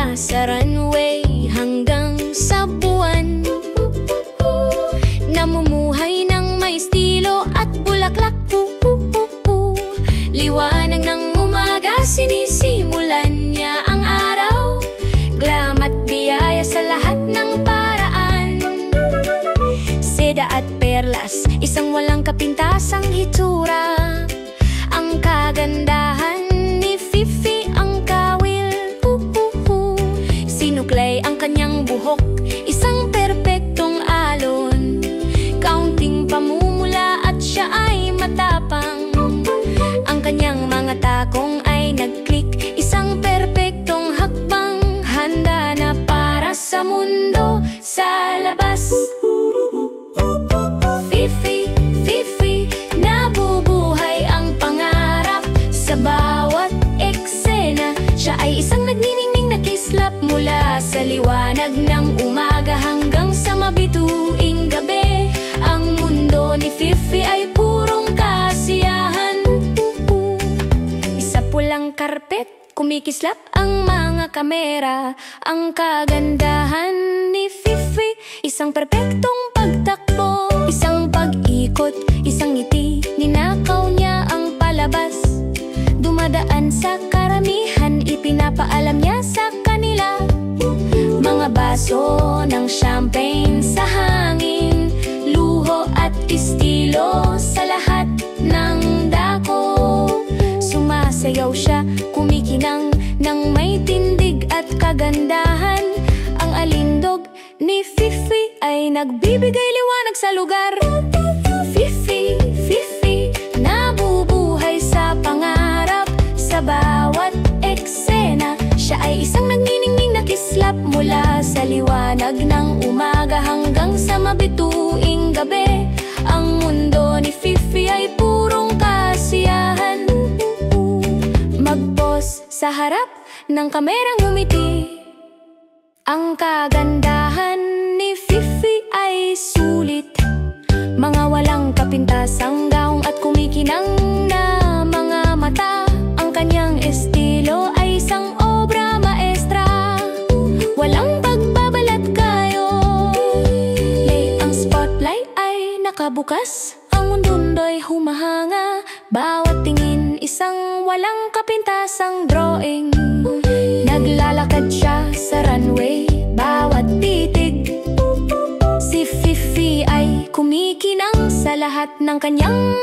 mula sa runway hanggang sa buwan. Namumuhay ng may estilo at bulaklak. Liwanag ng umaga, sinisimulan niya ang araw. Glam at biyaya sa lahat ng paraan. Seda at perlas, isang walang kapintasang hitsura. Ang kagandahan ni Fifi ang kawil. Sinuklay ang kanyang buhok, isang perpektong alon. Kaunting pamumula at siya ay matapang. Ang kanyang mga takong ay nag-click, isang perpektong hakbang. Handa na para sa mundo sa labas. Fifi, Fifi, nabubuhay ang pangarap sa bawat eksena. Siya ay isang nagniningning na kislap mula sa liwanag ng umaga hanggang sa mabituing gabi. Ang mundo ni Fifi ay purong kasiyahan. Isa pulang karpet, kumikislap ang mga kamera. Ang kagandahan ni Fifi, isang perpektong pagtakbo, isang pag-ikot, isang ngiti, ninakaw niya ang palabas. Dumadaan sa karamihan, ipinapaalam niya sa kanila. Mga baso ng champagne sa hangin, luho at estilo sa lahat ng dako. Sumasayaw siya, kumikinang ng may tindig at kagandahan. Ang alindog ni Fifi ay nagbibigay liwanag sa lugar. Fifi, Fifi, nabubuhay sa pangarap sa bawat eksena. Siya ay isang nagniningning na kislap mula sa liwanag ng umaga hanggang sa mabituing gabi. Ang mundo ni Fifi ay purong kasiyahan. Mag-pose sa harap ng kamerang ngumiti. Ang kagandahan ni Fifi ay sulit. Mga walang kapintasang gaong at kumikinang na mga mata. Ang kanyang estilo ay isang obra maestra. Walang pagbabalat kayo. Ang spotlight ay nakabukas. Ang mundo'y humahanga. Bawat tingin isang walang kapintasang drawing. Naglalakad siya sa runway, bawat titig. Si Fifi ay kumikinang sa lahat ng kanyang